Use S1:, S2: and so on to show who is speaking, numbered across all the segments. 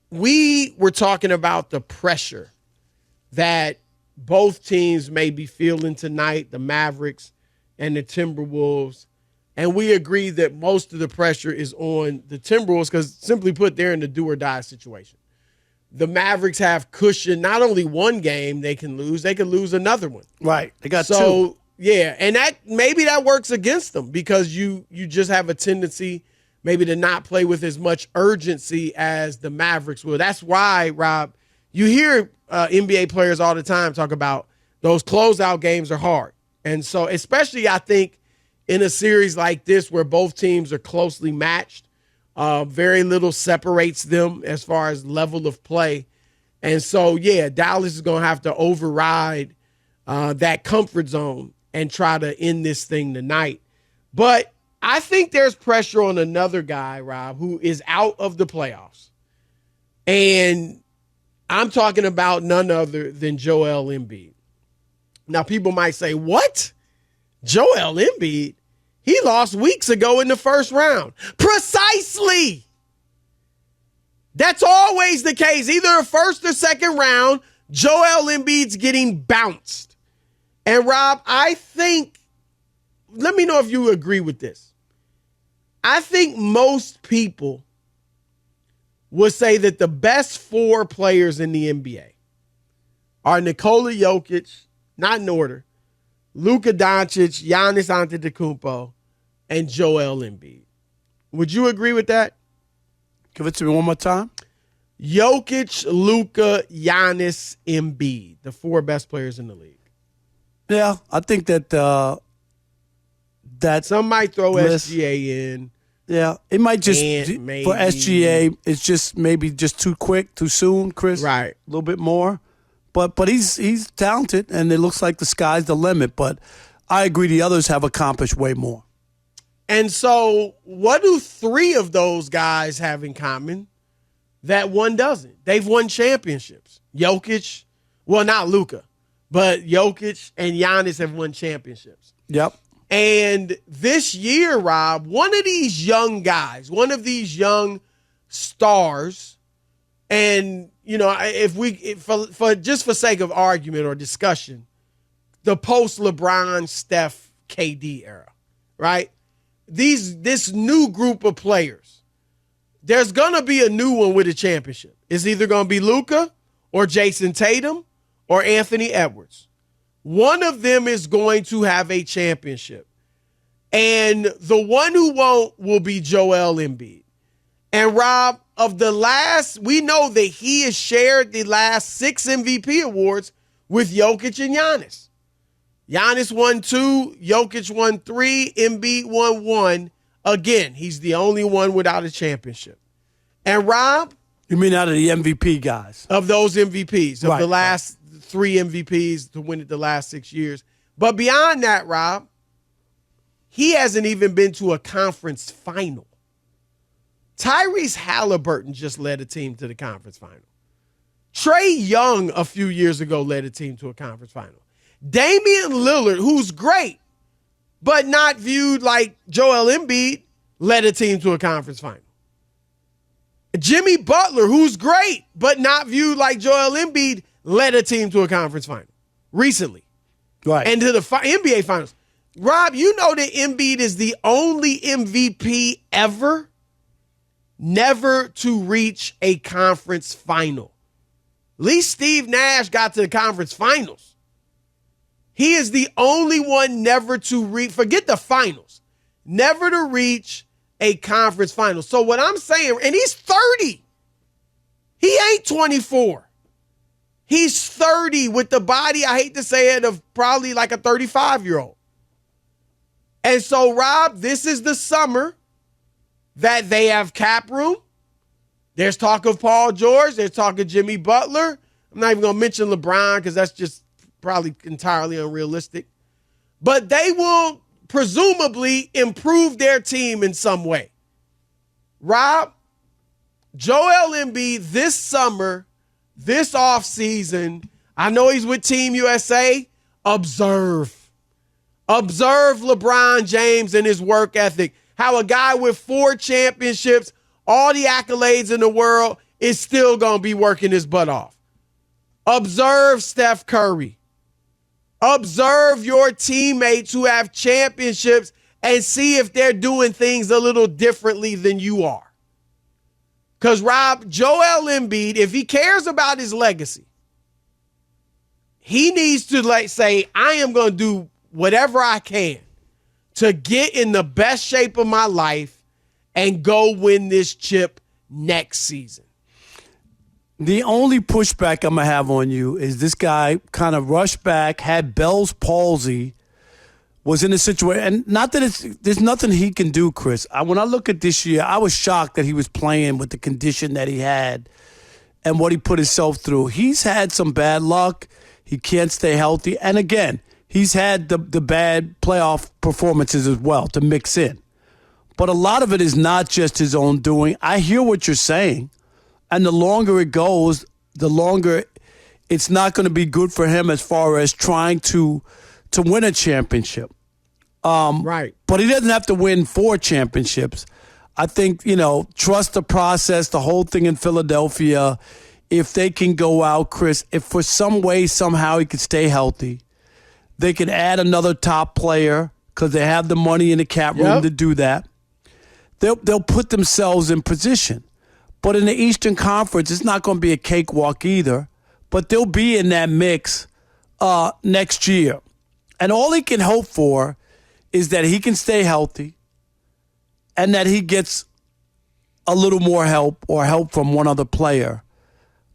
S1: we were talking about the pressure that both teams may be feeling tonight, the Mavericks and the Timberwolves. And we agree that most of the pressure is on the Timberwolves because, simply put, they're in the do-or-die situation. The Mavericks have cushion. Not only one game they can lose another one.
S2: Right. They got
S1: two.
S2: Yeah,
S1: and maybe that works against them because you just have a tendency maybe to not play with as much urgency as the Mavericks will. That's why, Rob, you hear NBA players all the time talk about those closeout games are hard. And so especially, I think, in a series like this where both teams are closely matched, very little separates them as far as level of play. And so, yeah, Dallas is going to have to override that comfort zone and try to end this thing tonight. But I think there's pressure on another guy, Rob, who is out of the playoffs. And I'm talking about none other than Joel Embiid. Now, people might say, what? Joel Embiid? He lost weeks ago in the first round. Precisely. That's always the case. Either a first or second round, Joel Embiid's getting bounced. And, Rob, I think, let me know if you agree with this. I think most people would say that the best four players in the NBA are Nikola Jokic, not in order, Luka Doncic, Giannis Antetokounmpo, and Joel Embiid. Would you agree with that?
S2: Give it to me one more time.
S1: Jokic, Luka, Giannis, Embiid, the four best players in the league.
S2: Yeah, I think that
S1: some might throw
S2: list,
S1: SGA in.
S2: Yeah, it might just for SGA. It's just maybe just too quick, too soon, Chris.
S1: Right,
S2: a little bit more, but he's talented, and it looks like the sky's the limit. But I agree, the others have accomplished way more.
S1: And so, what do three of those guys have in common that one doesn't? They've won championships. Jokic, well, not Luka, but Jokic and Giannis have won championships.
S2: If
S1: And this year, Rob, one of these young guys, one of these young stars, and, you know, for sake of argument or discussion, the post-LeBron, Steph, KD era, right? This new group of players, there's going to be a new one with a championship. It's either going to be Luka or Jason Tatum or Anthony Edwards. One of them is going to have a championship. And the one who won't will be Joel Embiid. And Rob, we know that he has shared the last 6 MVP awards with Jokic and Giannis. Giannis won 2, Jokic won 3, Embiid won 1. Again, he's the only one without a championship. And Rob?
S2: You mean out of the MVP guys?
S1: Of those MVPs, of
S2: right,
S1: the last 3 MVPs to win it the last 6 years. But beyond that, Rob, he hasn't even been to a conference final. Tyrese Halliburton just led a team to the conference final. Trae Young a few years ago led a team to a conference final. Damian Lillard, who's great, but not viewed like Joel Embiid, led a team to a conference final. Jimmy Butler, who's great, but not viewed like Joel Embiid, led a team to a conference final recently.
S2: Right.
S1: And to the NBA finals. Rob, you know that Embiid is the only MVP ever never to reach a conference final. At least Steve Nash got to the conference finals. He is the only one never to reach, forget the finals, never to reach a conference final. So what I'm saying, and he's 30. He ain't 24. He's 30 with the body, I hate to say it, of probably like a 35-year-old. And so, Rob, this is the summer that they have cap room. There's talk of Paul George. There's talk of Jimmy Butler. I'm not even going to mention LeBron because that's just probably entirely unrealistic. But they will presumably improve their team in some way. Rob, Joel Embiid this summer, this offseason, I know he's with Team USA. Observe LeBron James and his work ethic. How a guy with 4 championships, all the accolades in the world, is still going to be working his butt off. Observe Steph Curry. Observe your teammates who have championships and see if they're doing things a little differently than you are. Because, Rob, Joel Embiid, if he cares about his legacy, he needs to say, I am going to do whatever I can to get in the best shape of my life and go win this chip next season.
S2: The only pushback I'm going to have on you is this guy kind of rushed back, had Bell's palsy, was in a situation, and not that there's nothing he can do, Chris. When I look at this year, I was shocked that he was playing with the condition that he had and what he put himself through. He's had some bad luck. He can't stay healthy. And again, he's had the bad playoff performances as well to mix in. But a lot of it is not just his own doing. I hear what you're saying. And the longer it goes, the longer it's not going to be good for him as far as trying to win a championship.
S1: Right.
S2: But he doesn't have to win 4 championships. I think, trust the process, the whole thing in Philadelphia. If they can go out, Chris, if for some way, somehow he could stay healthy, they can add another top player because they have the money in the cap room to do that. They'll put themselves in position. But in the Eastern Conference, it's not going to be a cakewalk either. But they'll be in that mix next year. And all he can hope for is that he can stay healthy and that he gets a little more help or help from one other player.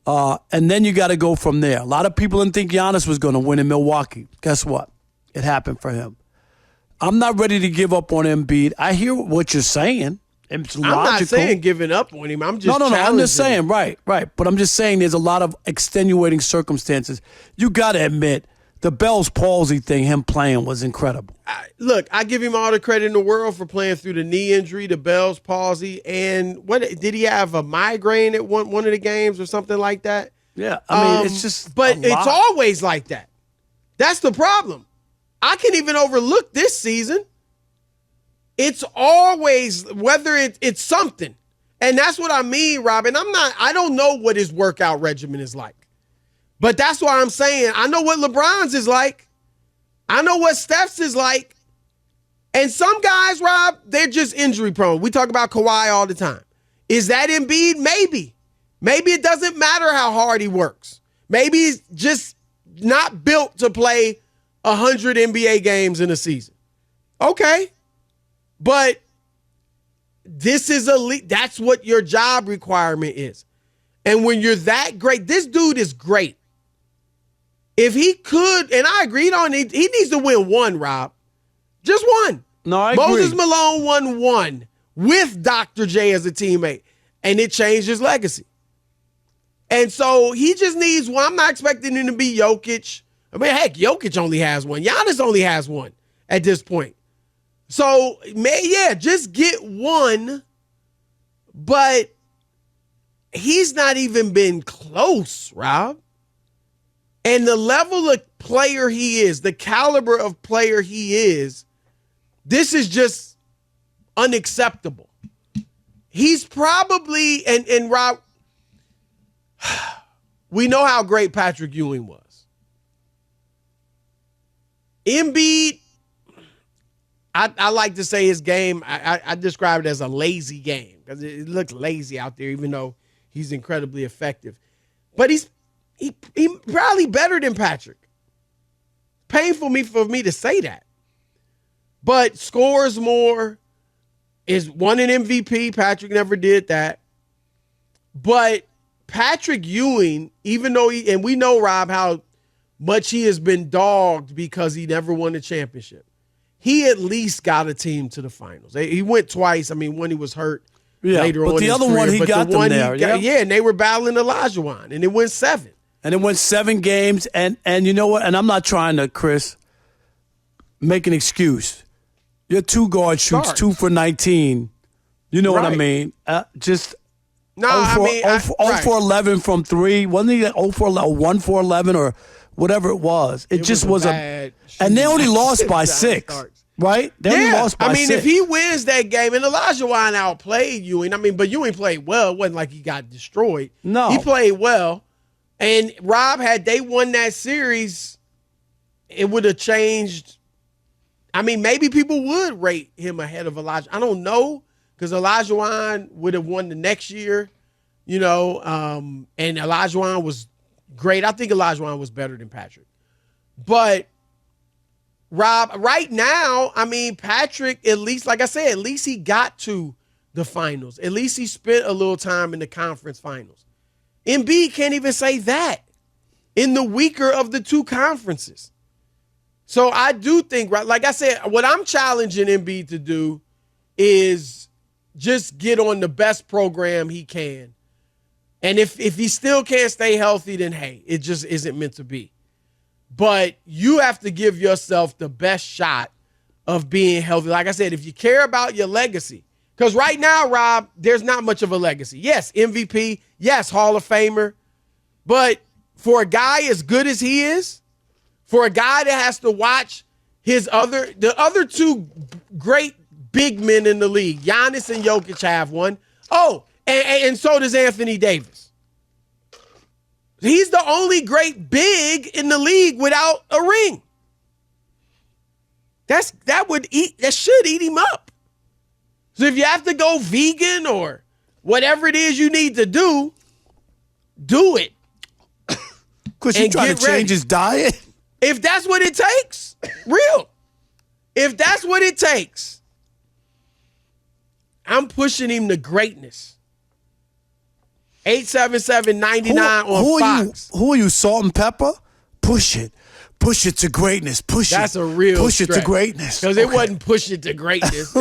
S2: And then you got to go from there. A lot of people didn't think Giannis was going to win in Milwaukee. Guess what? It happened for him. I'm not ready to give up on Embiid. I hear what you're saying. It's logical.
S1: I'm not saying giving up on him. I'm just
S2: No. I'm just saying, right. But I'm just saying there's a lot of extenuating circumstances. You got to admit, the Bell's palsy thing, him playing, was incredible.
S1: Look, I give him all the credit in the world for playing through the knee injury, the Bell's palsy, and what did he have, a migraine at one of the games or something like that?
S2: Yeah, I mean, it's just
S1: But it's always like that. That's the problem. I can even overlook this season. It's always, whether it's something. And that's what I mean, Robin. I don't know what his workout regimen is like. But that's why I'm saying I know what LeBron's is like. I know what Steph's is like. And some guys, Rob, they're just injury prone. We talk about Kawhi all the time. Is that Embiid? Maybe. Maybe it doesn't matter how hard he works. Maybe he's just not built to play 100 NBA games in a season. Okay. But this is that's what your job requirement is. And when you're that great, this dude is great. If he could, and I agreed on it, he needs to win one, Rob. Just one.
S2: No, I
S1: Moses
S2: agree.
S1: Malone won one with Dr. J as a teammate, and it changed his legacy. And so he just needs one. I'm not expecting him to be Jokic. I mean, heck, Jokic only has one. Giannis only has one at this point. So, just get one, but he's not even been close, Rob. And the level of player he is, the caliber of player he is, this is just unacceptable. He's probably, and Rob, we know how great Patrick Ewing was. Embiid, I like to say his game, I describe it as a lazy game because it looks lazy out there, even though he's incredibly effective. But he probably better than Patrick. Painful for me to say that. But scores more, is won an MVP. Patrick never did that. But Patrick Ewing, even though and we know, Rob, how much he has been dogged because he never won a championship. He at least got a team to the finals. He went twice. I mean, when he was hurt later on.
S2: But the other
S1: career,
S2: one, he got them there.
S1: And they were battling Olajuwon, and it went 7.
S2: And it went 7 games, and you know what? And I'm not trying to, Chris, make an excuse. Your 2 guard shoots 2 for 19. You know what I mean? Just 0 for 11 from 3. Wasn't he 0 for 1 for 11 or whatever it was? It just was a. And they only lost by 6. right? They only lost by 6.
S1: if he wins that game, and Elijah Wan outplayed Ewing, but Ewing played well. It wasn't like he got destroyed.
S2: No.
S1: He played well. And Rob, had they won that series, it would have changed. Maybe people would rate him ahead of Elijah. I don't know, because Elijah Wan would have won the next year, and Elijah Wan was great. I think Elijah Wan was better than Patrick. But Rob, right now, Patrick, at least, like I said, at least he got to the finals. At least he spent a little time in the conference finals. Embiid can't even say that in the weaker of the two conferences. So I do think, right, like I said, what I'm challenging Embiid to do is just get on the best program he can. And if he still can't stay healthy, then hey, it just isn't meant to be. But you have to give yourself the best shot of being healthy. Like I said, if you care about your legacy, because right now, Rob, there's not much of a legacy. Yes, MVP. Yes, Hall of Famer. But for a guy as good as he is, for a guy that has to watch the other two great big men in the league, Giannis and Jokic, have one. Oh, and so does Anthony Davis. He's the only great big in the league without a ring. That should eat him up. So if you have to go vegan or whatever it is you need to do it.
S2: Because he's trying to change his diet?
S1: If that's what it takes, if that's what it takes, I'm pushing him to greatness. 877-99 on Fox.
S2: Who are you, Salt and Pepper? Push it. Push it to greatness.
S1: That's a real
S2: push it to greatness.
S1: Because it wasn't push it to greatness.